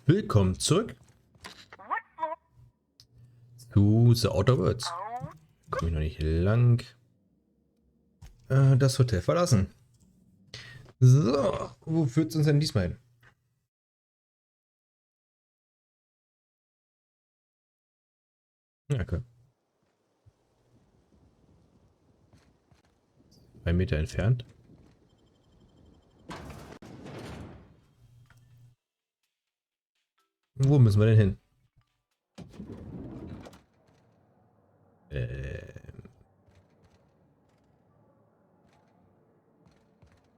Willkommen zurück zu The Outer Worlds. Komme ich noch nicht lang. Das Hotel verlassen. So, wo führt es uns denn diesmal hin? Ja, okay. 2 Meter entfernt. Wo müssen wir denn hin?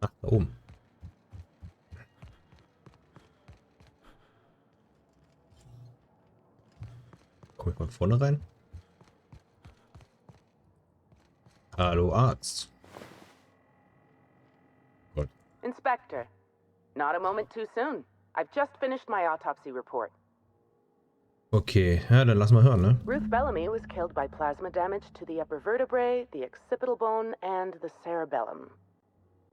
Ach, da oben. Komme ich mal vorne rein? Hallo Arzt. Gott. Inspector, not a moment too soon. I've just finished my autopsy report. Okay, ja, dann lass mal hören, ne? Ruth Bellamy was killed by plasma damage to the upper vertebrae, the occipital bone, and the cerebellum.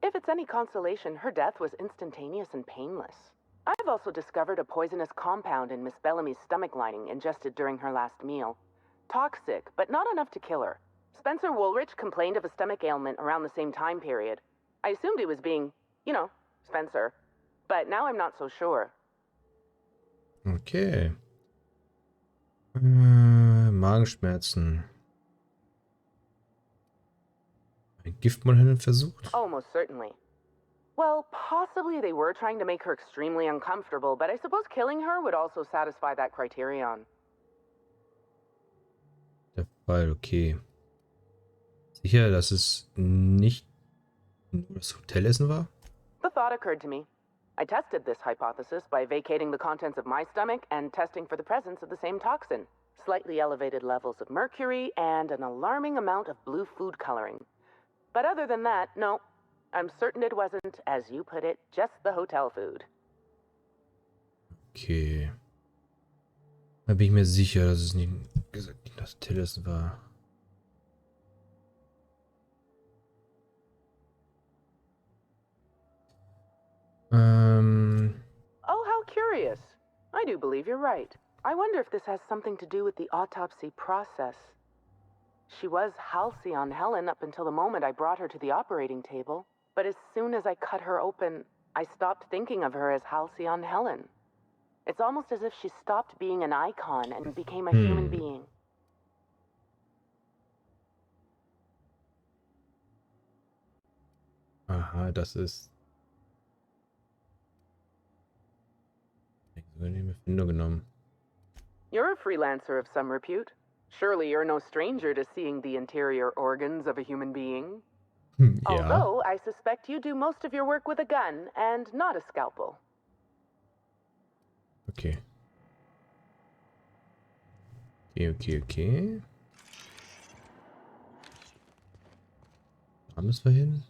If it's any consolation, her death was instantaneous and painless. I've also discovered a poisonous compound in Miss Bellamy's stomach lining ingested during her last meal. Toxic, but not enough to kill her. Spencer Woolrich complained of a stomach ailment around the same time period. I assumed he was being, you know, Spencer. But now I'm not so sure. Okay. Magenschmerzen. Ein Giftmolch versucht? Oh, most certainly. Well, possibly they were trying to make her extremely uncomfortable, but I suppose killing her would also satisfy that criterion. Der Fall, okay. Sicher, dass es nicht nur das Hotelessen war? The thought occurred to me. I tested this hypothesis by vacating the contents of my stomach and testing for the presence of the same toxin. Slightly elevated levels of mercury and an alarming amount of blue food coloring. But other than that, no. I'm certain it wasn't, as you put it, just the hotel food. Okay. Da bin ich mir sicher, dass es nicht das Hotelessen war. Oh, how curious. I do believe you're right. I wonder if this has something to do with the autopsy process. She was Halcyon Helen up until the moment I brought her to the operating table. But as soon as I cut her open, I stopped thinking of her as Halcyon Helen. It's almost as if she stopped being an icon and became a human being. Aha, das ist... Ich habe sogar die Erfindung genommen. You're a freelancer of some repute. Surely you're no stranger to seeing the interior organs of a human being. Ja. Although I suspect you do most of your work with a gun and not a scalpel. Okay. Okay. Da müssen wir hin.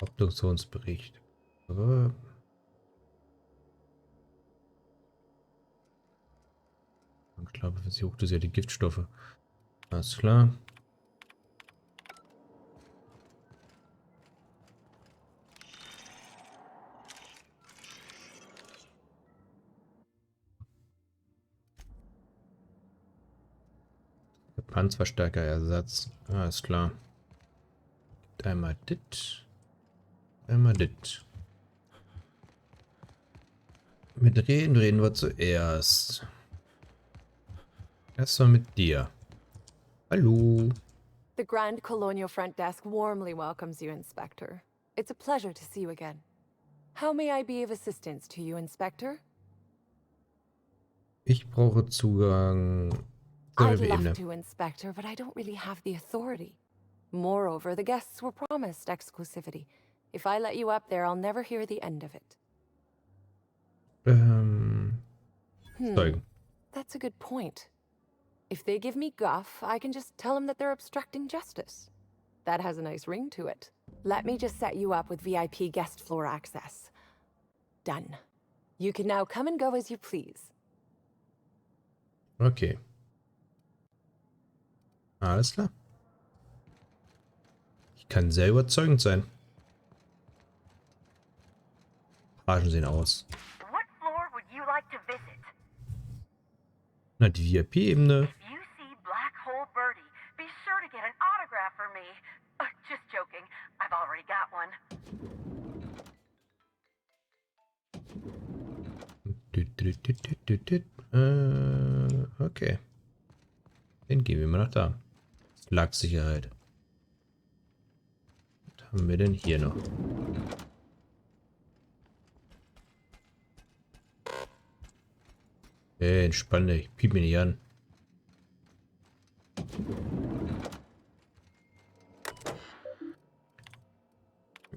Obduktionsbericht. Ich glaube, versuchte sie die Giftstoffe. Alles klar. Panzerverstärkerersatz. Alles klar. Einmal dit. Einmal dit. Mit reden wir zuerst. Erstmal mit dir. Hallo. The Grand Colonial Front Desk warmly welcomes you, Inspector. It's a pleasure to see you again. How may I be of assistance to you, Inspector? Ich brauche Zugang zur I'd Ebene. love to, Inspector, but I don't really have the authority. Moreover, the guests were promised exclusivity. If I let you up there, I'll never hear the end of it. Zeugen. That's a good point. If they give me guff, I can just tell them that they're obstructing justice. That has a nice ring to it. Let me just set you up with VIP guest floor access. Done. You can now come and go as you please. Okay. Alles klar. Die kann sehr überzeugend sein. Pagen sehen aus. What floor would you like to visit? Na, die VIP-Ebene. If you see Black Hole Birdie, be sure to get an autograph for me. Just joking. I've already got one. Okay. Dann gehen wir mal nach da. Flagsicherheit. Was haben wir denn hier noch? Hey, entspann dich. Piep mich nicht an.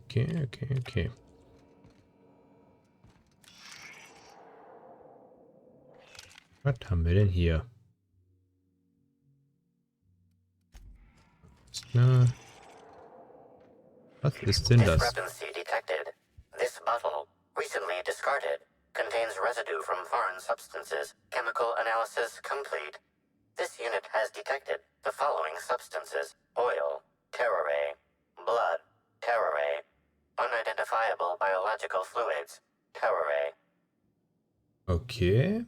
Okay. Was haben wir denn hier? Na, was ist denn das? Discrepancy detected. This bottle, recently discarded, contains residue from foreign substances. Chemical analysis complete. This unit has detected the following substances: oil, terrorray, blood, terrorray, unidentifiable biological fluids, terrorray. Okay.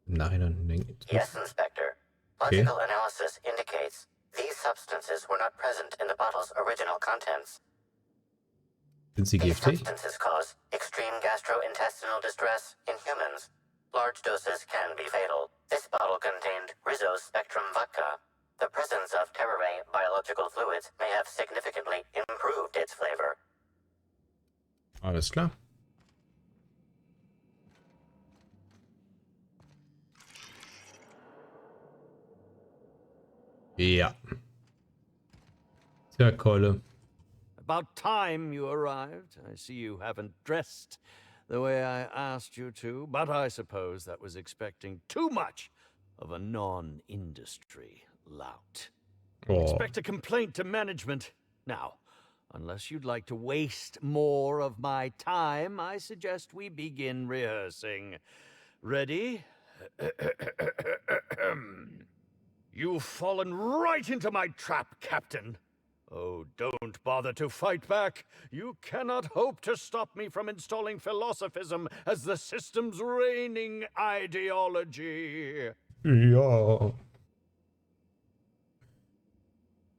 Im Nachhinein denke ich. Yes, Inspector. Okay. Logical analysis indicates these substances were not present in the bottle's original contents. Sind sie These giftig? substances cause extreme gastrointestinal distress in humans. Large doses can be fatal. This bottle contained Rizzo's Spectrum vodka. The presence of terrorray biological fluids may have significantly improved its flavor. Alles klar. Ja. Tja, Keule. About time you arrived. I see you haven't dressed the way I asked you to, but I suppose that was expecting too much of a non-industry lout. Oh. Expect a complaint to management. Now, unless you'd like to waste more of my time, I suggest we begin rehearsing. Ready? You've fallen right into my trap, Captain. Oh, don't bother to fight back. You cannot hope to stop me from installing philosophism as the system's reigning ideology. Ja.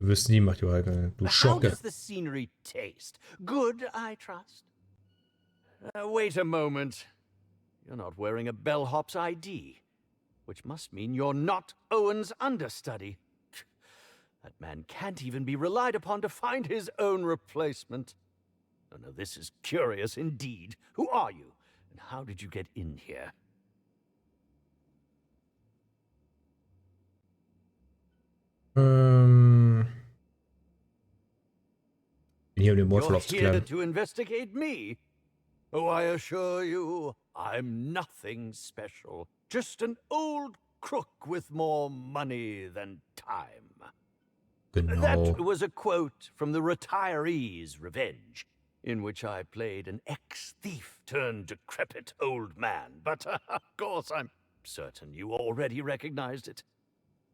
Du wirst nie Macht überhalten, du How Schocke. does the scenery taste? Good, I trust. Wait a moment. You're not wearing a bellhop's ID, which must mean you're not Owen's understudy. That man can't even be relied upon to find his own replacement. Oh, no, this is curious indeed. Who are you, and how did you get in here? Bin hier um den Mordfall You're aufzuklären. here to investigate me. Oh, I assure you, I'm nothing special. Just an old crook with more money than time. Genau. That was a quote from The Retiree's Revenge, in which I played an ex-thief turned decrepit old man. But, of course, I'm certain you already recognized it.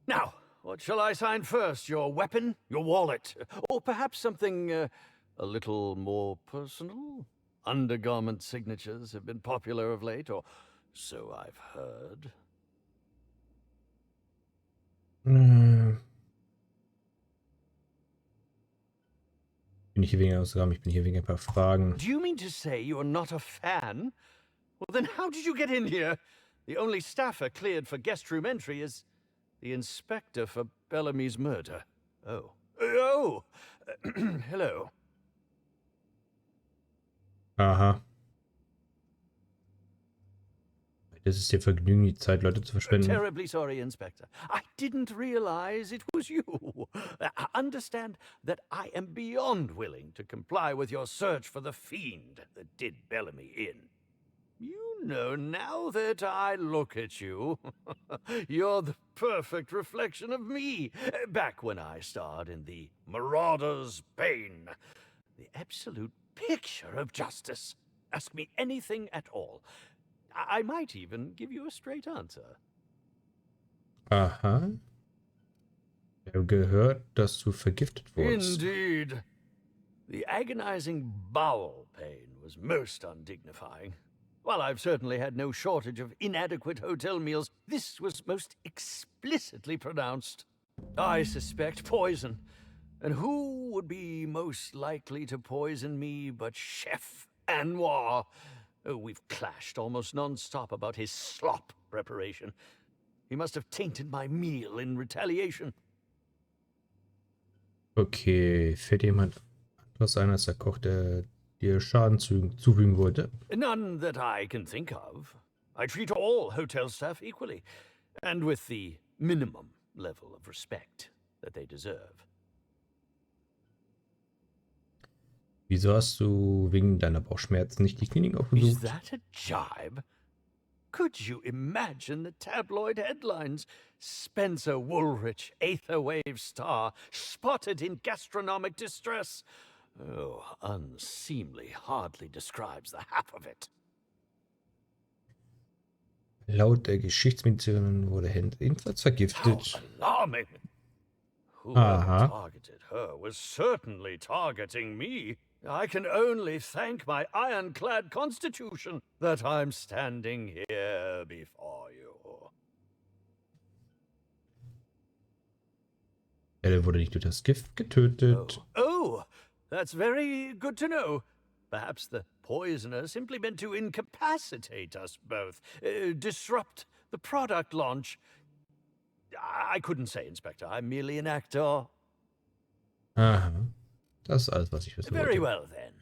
Now, what shall I sign first? Your weapon? Your wallet? Or perhaps something a little more personal? Undergarment signatures have been popular of late, or so I've heard. Bin ich hier wegen Ausgaben, ich bin hier wegen ein paar Fragen. Do you mean to say you're not a fan? Well, then how did you get in here? The only staffer cleared for guest room entry is the inspector for Bellamy's murder. Oh. Oh! Hello. Aha. Das ist dir Vergnügen, die Zeit, Leute zu verschwenden. Terribly sorry, Inspector. I didn't realize it was you. Understand that I am beyond willing to comply with your search for the fiend that did Bellamy in. You know, now that I look at you, you're the perfect reflection of me, back when I starred in The Marauder's Bane. The absolute picture of justice. Ask me anything at all. I might even give you a straight answer. Aha. Ich habe gehört, dass du vergiftet wurdest. Indeed. The agonizing bowel pain was most undignifying. While I've certainly had no shortage of inadequate hotel meals, this was most explicitly pronounced. I suspect poison. And who would be most likely to poison me but Chef Anwar? Oh, we've clashed almost non-stop about his slop preparation. He must have tainted my meal in retaliation. Okay, fällt jemand anderes ein als der Koch, der dir Schaden zufügen wollte? None that I can think of. I treat all hotel staff equally, and with the minimum level of respect that they deserve. Wieso hast du wegen deiner Bauchschmerzen nicht die Klinik Is aufgesucht? that a jibe? Could you imagine the tabloid headlines? Spencer Woolrich, Aetherwave star, spotted in gastronomic distress. Oh, unseemly hardly describes the half of it. Laut der Geschichtsmedizinerin wurde Hend ebenfalls How vergiftet. alarming! Whoever Aha. targeted her was certainly targeting me. I can only thank my ironclad constitution that I'm standing here before you. Erde wurde nicht durch das Gift getötet. Oh, that's very good to know. Perhaps the poisoner simply meant to incapacitate us both, disrupt the product launch. I couldn't say, Inspector. I'm merely an actor. Aha. Das ist alles, was ich wissen Very wollte. well, then.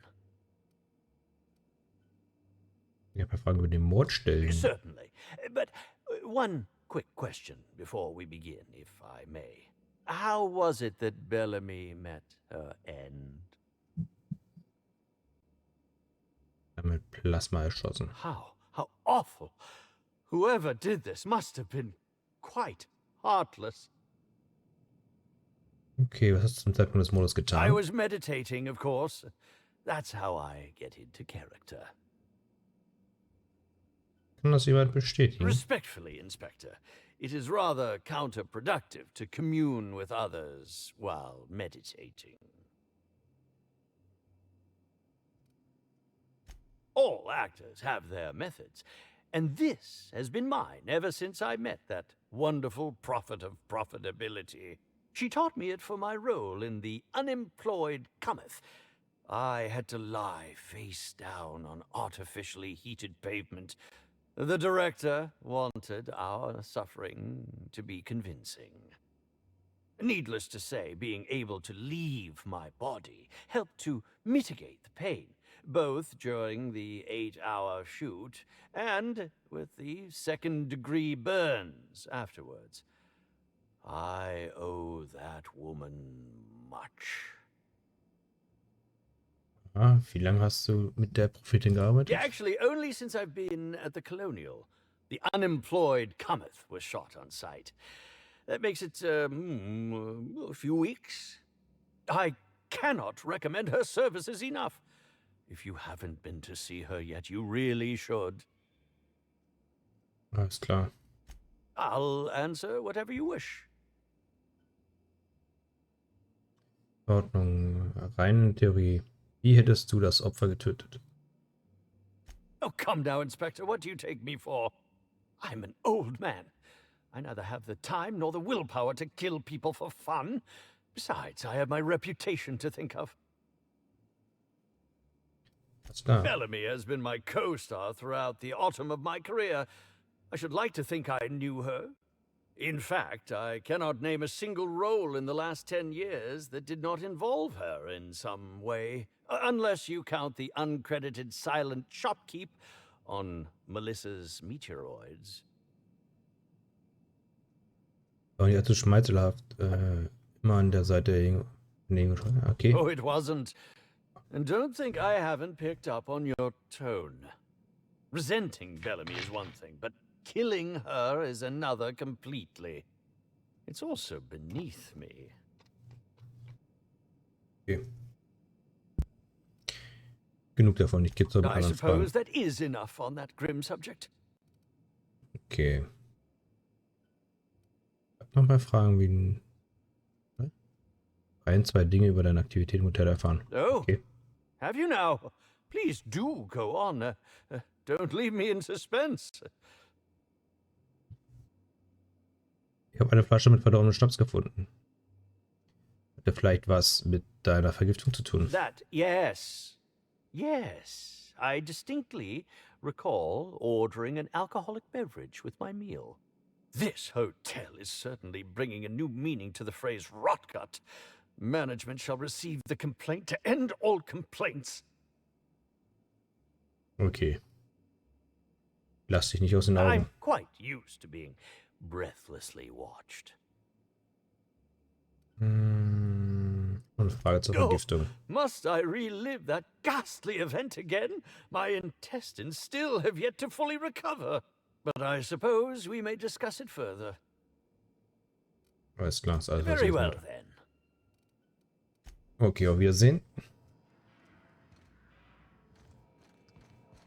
Ich habe Fragen über den Mord stellen. Certainly. But one quick question before we begin, if I may. How was it that Bellamy met her end? Mit Plasma erschossen. How awful. Whoever did this must have been quite heartless. Okay, was hast du zum Zeitpunkt des Mordes I getan? was meditating, of course. That's how I get into character. Kann das jemand bestätigen? Respectfully, Inspector, it is rather counterproductive to commune with others while meditating. All actors have their methods, and this has been mine ever since I met that wonderful prophet of profitability. She taught me it for my role in The Unemployed Cometh. I had to lie face down on artificially heated pavement. The director wanted our suffering to be convincing. Needless to say, being able to leave my body helped to mitigate the pain, both during the 8-hour shoot and with the second-degree burns afterwards. I owe that woman much. Ah, wie lange hast du mit der Prophetin gearbeitet? Yeah, actually, only since I've been at the Colonial. The Unemployed Cometh was shot on site. That makes it, a few weeks. I cannot recommend her services enough. If you haven't been to see her yet, you really should. Alles klar. I'll answer whatever you wish. In Ordnung. Rein Theorie. Wie hättest du das Opfer getötet? Oh, come now, Inspector. What do you take me for? I'm an old man. I neither have the time nor the willpower to kill people for fun. Besides, I have my reputation to think of. Alles klar. Bellamy has been my co-star throughout the autumn of my career. I should like to think I knew her. In fact, I cannot name a single role in the last 10 years that did not involve her in some way, unless you count the uncredited silent shopkeep on Melissa's meteoroids. War nicht allzu schmeichelhaft. Immer an der Seite neben. Okay. Oh, it wasn't. And don't think I haven't picked up on your tone. Resenting Bellamy is one thing, but killing her is another completely. It's also beneath me. Okay. Genug davon, ich gehe zu I anderen Fragen. suppose that is enough on that grim subject. Okay. Ich hab noch mal Fragen wie 2 Dinge über deine Aktivität im Hotel erfahren. Oh, Okay. have you now? Please do go on. Don't leave me in suspense. Ich habe eine Flasche mit verdorbenem Schnaps gefunden. Hatte vielleicht was mit deiner Vergiftung zu tun. Yes. I distinctly recall ordering an alcoholic beverage with my meal. This hotel is certainly bringing a new meaning to the phrase rotgut. Management shall receive the complaint to end all complaints. Okay. Lass dich nicht aus den Augen. I'm quite used to being breathlessly watched. Und Frage zur Vergiftung. Must I relive that ghastly event again? My intestines still have yet to fully recover. But I suppose we may discuss it further. Alles klar, ist alles, was Very ich well will. then. Okay, auf Wiedersehen.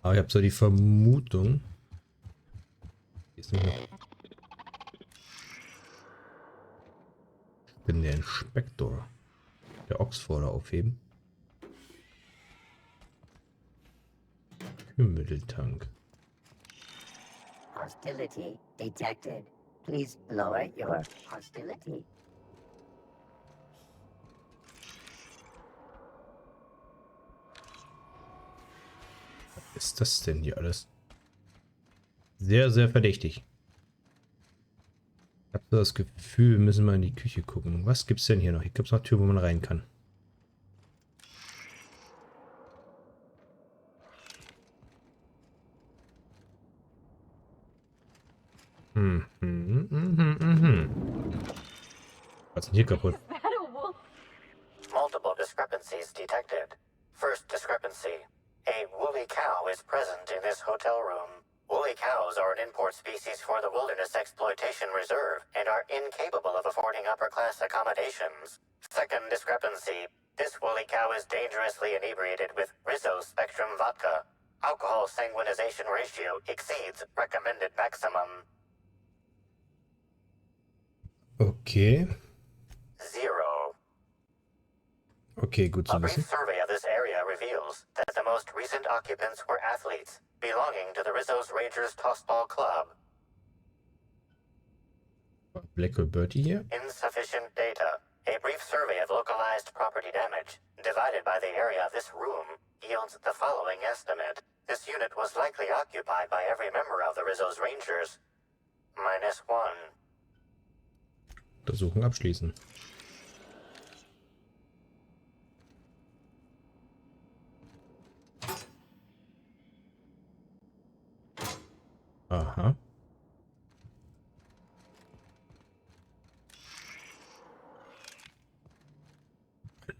Aber ich habe so die Vermutung. Hier ist nicht noch. Ich bin der Inspektor. Der Oxforder aufheben. Kühlmitteltank. Hostility detected. Please lower your hostility. Was ist das denn hier alles? Sehr, sehr verdächtig. Ich habe so das Gefühl, wir müssen mal in die Küche gucken. Was gibt's denn hier noch? Hier gibt es noch Tür, wo man rein kann. Was ist denn hier kaputt? Multiple discrepancies detected. First discrepancy. A woolly cow is present in this hotel room. Woolly cows are an import species for the Wilderness Exploitation Reserve and are incapable of affording upper-class accommodations. Second discrepancy. This woolly cow is dangerously inebriated with Rizzo Spectrum vodka. Alcohol sanguinization ratio exceeds recommended maximum. Okay. 0. Okay, gut zu A brief wissen. survey of this area reveals that the most recent occupants were athletes belonging to the Rizzo's Rangers Tossball Club. Black Hole Bertie hier. Insufficient data. A brief survey of localized property damage, divided by the area of this room, yields the following estimate. This unit was likely occupied by every member of the Rizzo's Rangers. -1. Untersuchung abschließen. Aha.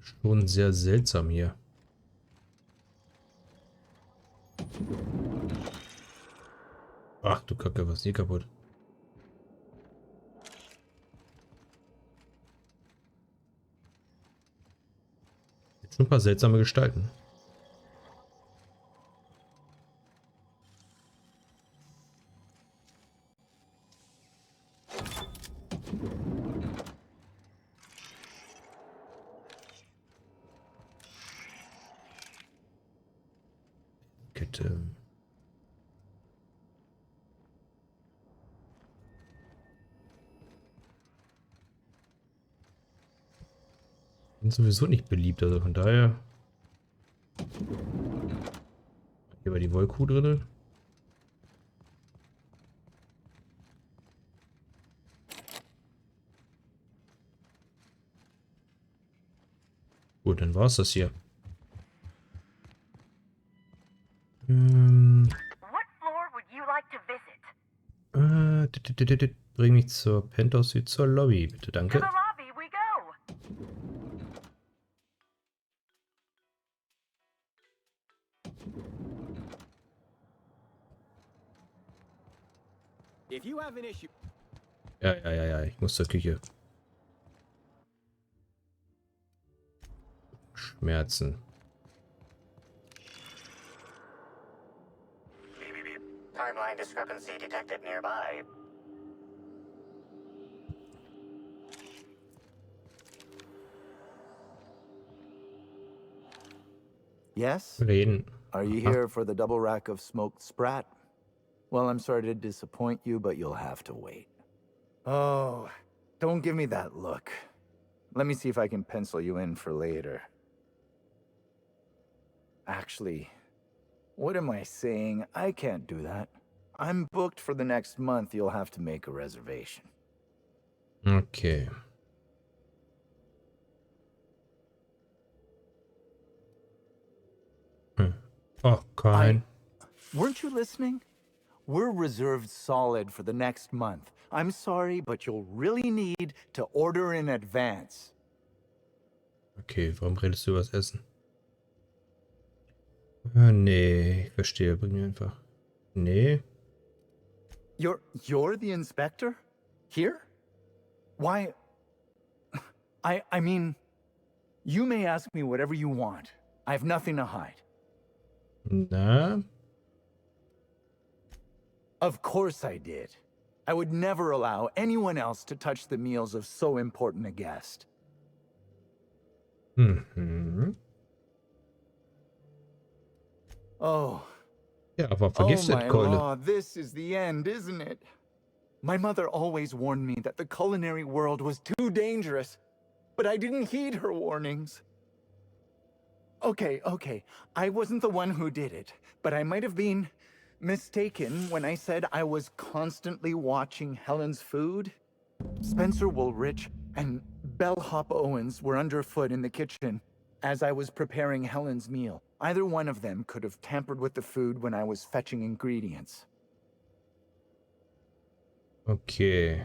Schon sehr seltsam hier. Ach du Kacke, was ist hier kaputt? Jetzt schon ein paar seltsame Gestalten. Kette. Bin sowieso nicht beliebt, also von daher. Hier war die Wollkuh drin. Gut, dann war's das hier. What floor would you like to visit? Bring mich zur Penthouse Suite zur Lobby, bitte, To danke. the lobby we go. If you have an issue. Ja, ich muss zur Küche. Schmerzen. Timeline discrepancy detected nearby. Yes? Reden. Are you here for the double rack of smoked sprat? Well, I'm sorry to disappoint you, but you'll have to wait. Oh, don't give me that look. Let me see if I can pencil you in for later. Actually, what am I saying? I can't do that. I'm booked for the next month. You'll have to make a reservation. Okay. Oh, kein. Weren't you listening? We're reserved solid for the next month. I'm sorry, but you'll really need to order in advance. Okay, warum redest du über das Essen? Ah, nee, ich verstehe. Bring mir einfach. Nee. You're the inspector? Here? Why? I mean, you may ask me whatever you want. I have nothing to hide. Na? Of course I did. I would never allow anyone else to touch the meals of so important a guest. Mhm. Oh. Ja, aber Oh vergiftet, my Keule. law, this is the end, isn't it? My mother always warned me that the culinary world was too dangerous, but I didn't heed her warnings. Okay, I wasn't the one who did it, but I might have been mistaken when I said I was constantly watching Helen's food. Spencer Woolrich and Bellhop Owens were underfoot in the kitchen as I was preparing Helen's meal. Either one of them could have tampered with the food when I was fetching ingredients. Okay.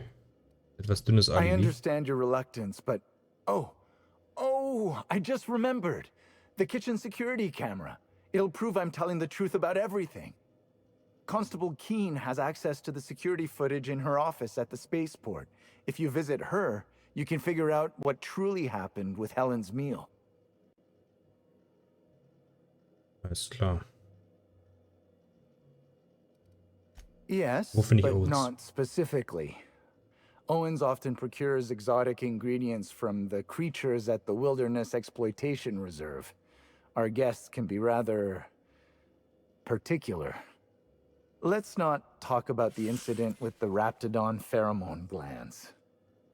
Etwas dünnes I Alibi. understand your reluctance, but... Oh, I just remembered. The kitchen security camera. It'll prove I'm telling the truth about everything. Constable Keene has access to the security footage in her office at the spaceport. If you visit her, you can figure out what truly happened with Helen's meal. Alles klar. Yes, Wo finde ich but Owens? not specifically. Owens often procures exotic ingredients from the creatures at the Wilderness Exploitation Reserve. Our guests can be rather particular. Let's not talk about the incident with the Raptidon pheromone glands.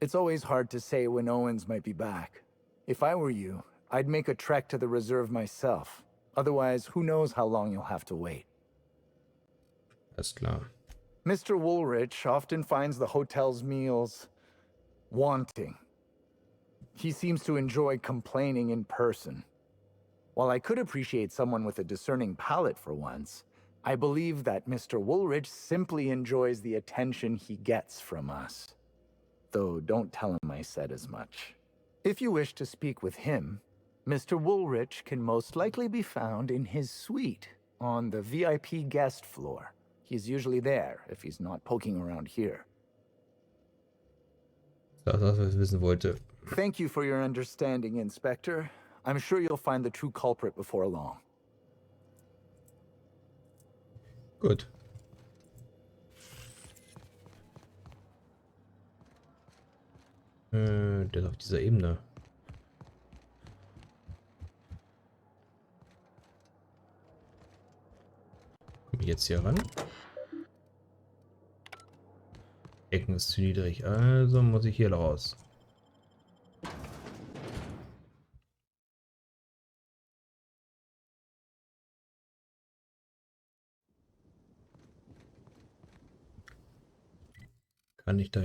It's always hard to say when Owens might be back. If I were you, I'd make a trek to the reserve myself. Otherwise, who knows how long you'll have to wait. Alles klar. Mr. Woolrich often finds the hotel's meals wanting. He seems to enjoy complaining in person. While I could appreciate someone with a discerning palate for once, I believe that Mr. Woolrich simply enjoys the attention he gets from us. Though don't tell him I said as much. If you wish to speak with him, Mr. Woolrich can most likely be found in his suite on the VIP guest floor. He's usually there if he's not poking around here. Das, was ich wissen wollte. Thank you for your understanding, Inspector. I'm sure you'll find the true culprit before long. Gut. Der ist auf dieser Ebene. Komme ich jetzt hier ran? Ecken ist zu niedrig, also muss ich hier raus. Kann ich da...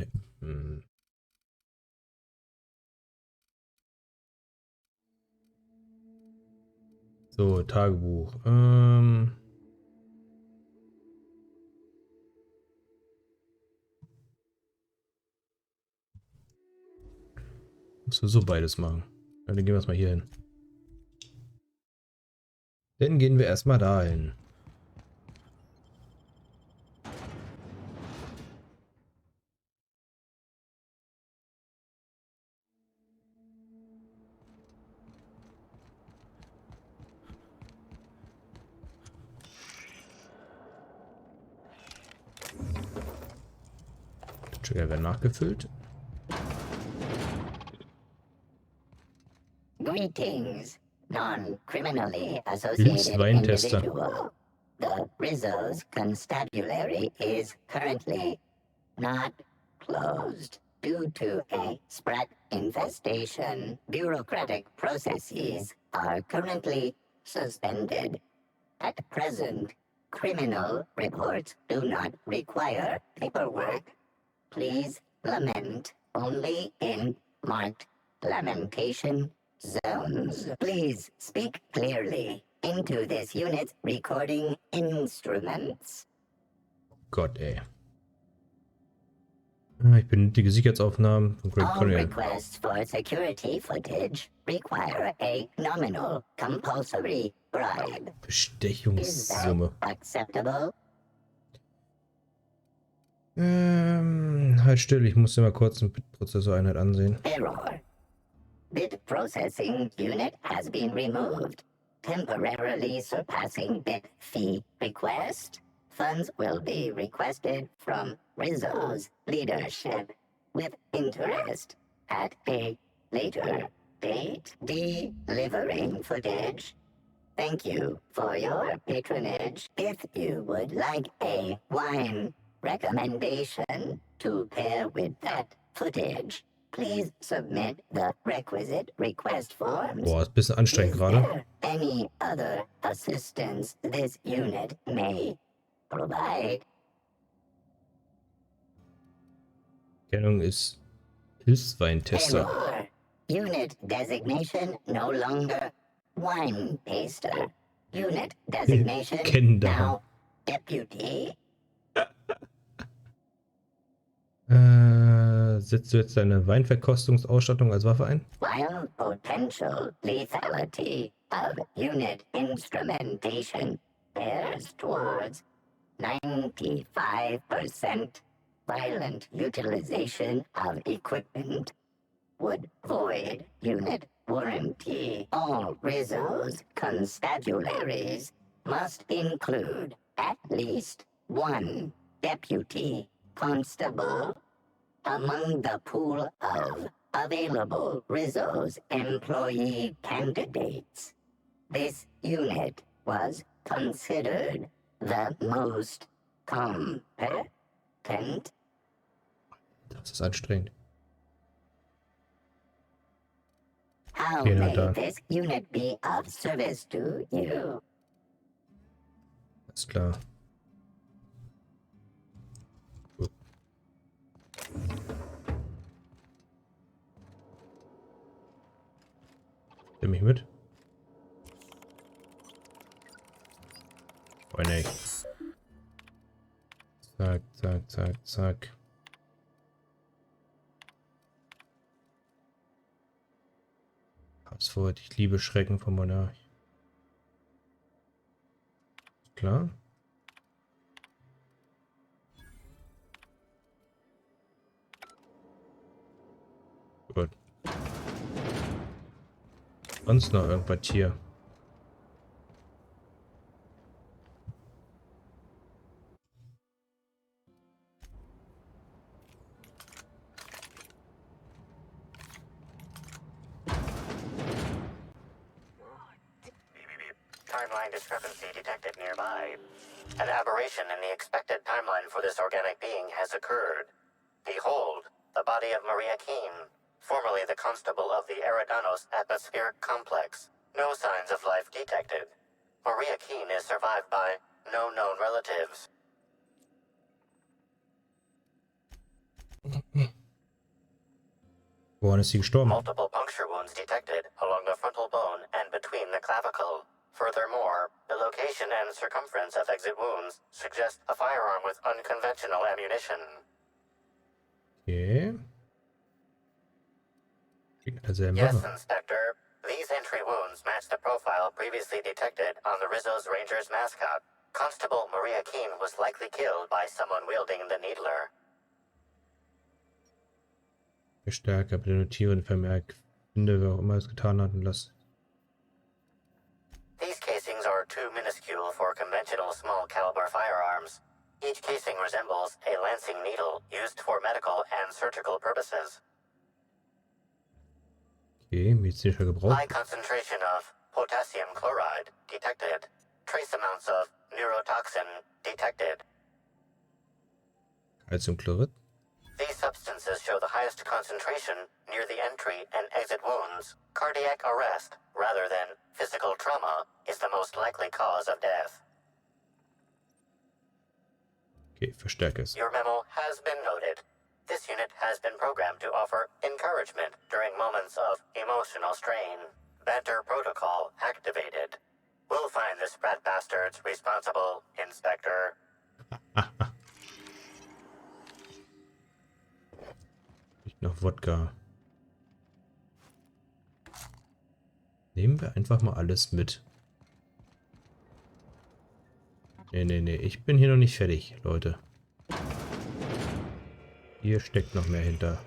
So, Tagebuch. Musst du so beides machen. Ja, dann gehen wir erstmal hier hin. Dann gehen wir erstmal dahin. Der Trigger wird nachgefüllt. Greetings. non-criminally associated Weintester. individual. The Rizzo's constabulary is currently not closed due to a sprat infestation. Bureaucratic processes are currently suspended. At present, criminal reports do not require paperwork. Please lament only in marked lamentation zones. Please speak clearly into this unit's recording instruments. Gott, ey. Ich benötige Sicherheitsaufnahmen von Great All Colonial. requests for security footage require a nominal compulsory bribe. Is that Bestechungssumme. acceptable? Halt still, ich muss dir mal kurz eine Bitprozessoreinheit ansehen. Error. Bit processing unit has been removed, temporarily surpassing bit fee request. Funds will be requested from Rizzo's leadership with interest at a later date. Delivering footage. Thank you for your patronage. If you would like a wine recommendation to pair with that footage, please submit the requisite request forms. Boah, ist ein bisschen anstrengend Is gerade. there any other assistance this unit may provide? Kennung ist Hilfsweintester. Error. Unit designation no longer wine taster. Unit designation Kinder. now deputy. Setzt du jetzt deine Weinverkostungsausstattung als Waffe ein? While potential lethality of unit instrumentation bears towards 95%, violent utilization of equipment would void unit warranty. All Rizzo's constabularies must include at least one deputy constable among the pool of available Rizzo's employee candidates. This unit was considered the most competent. Das ist anstrengend. How Okay, na may dann. this unit be of service to you? Alles klar. Gut. Nimm mich mit. Oh ne. Zack, zack, zack, zack. Hab's vorher, ich liebe Schrecken vom Monarch. Klar. Gut. Sonst noch irgendwas hier? Timeline discrepancy detected nearby. An aberration in the expected timeline for this organic being has occurred. Behold, the body of Maria Keene, formerly the constable of the Eridanos atmospheric complex. No signs of life detected. Maria Keene is survived by no known relatives. Woran ist sie gestorben? Multiple puncture wounds detected along the frontal bone and between the clavicle. Furthermore, the location and circumference of exit wounds suggest a firearm with unconventional ammunition. Okay. Klingt nach derselben Yes, Waffe. Inspector. These entry wounds match the profile previously detected on the Rizzo's Rangers mascot. Constable Maria Keene was likely killed by someone wielding the Needler. Verstärker, bitte notieren, Vermerk. Finde, wer auch immer es getan hat und lass. These casings are too minuscule for conventional small caliber firearms. Each casing resembles a lancing needle used for medical and surgical purposes. Okay, medizinischer Gebrauch. High concentration of Potassium chloride detected. Trace amounts of neurotoxin detected. Calciumchlorid. These substances show the highest concentration near the entry and exit wounds. Cardiac arrest, rather than physical trauma, is the most likely cause of death. Okay, verstärke es. Your memo has been noted. This unit has been programmed to offer encouragement during moments of emotional strain. Banter protocol activated. We'll find the sprat bastards responsible, Inspector. Riecht noch Wodka. Nehmen wir einfach mal alles mit. Nee, ich bin hier noch nicht fertig, Leute. Hier steckt noch mehr hinter.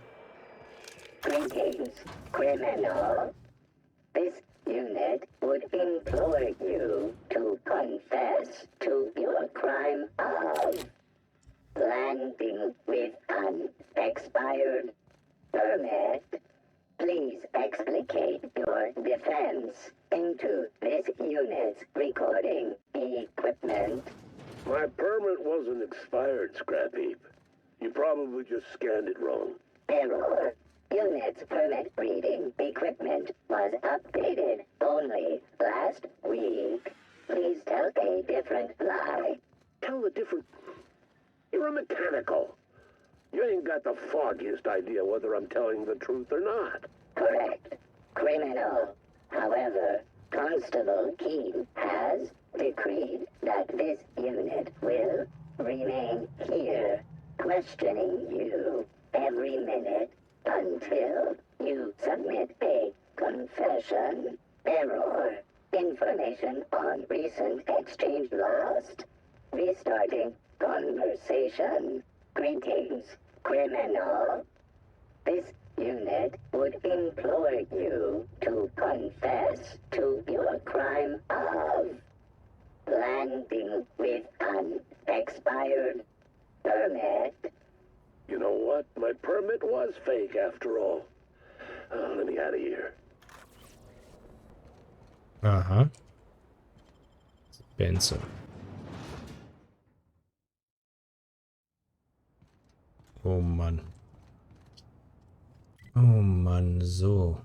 Greetings, criminal. This unit would implore you to confess to your crime of landing with an expired permit. Please explicate your defense into this unit's recording equipment. My permit wasn't expired, Scrap Heap. You probably just scanned it wrong. Error. Unit's permit reading equipment was updated only last week. Please tell a different lie. Tell a different... You're a mechanical. You ain't got the foggiest idea whether I'm telling the truth or not. Correct. Criminal. However, Constable Keene has decreed that this unit will remain here, questioning you every minute until you submit a confession. Error. Information on recent exchange lost. Restarting conversation. Greetings, criminal. This unit would implore you to confess to your crime of landing with an expired permit. You know what? My permit was fake after all. Let me out of here. Aha. Spencer. Oh Mann. Oh Mann, so.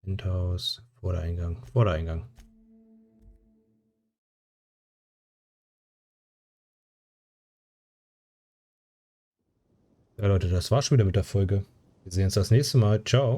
Penthouse, Vordereingang, Vordereingang. Ja Leute, das war's schon wieder mit der Folge. Wir sehen uns das nächste Mal. Ciao.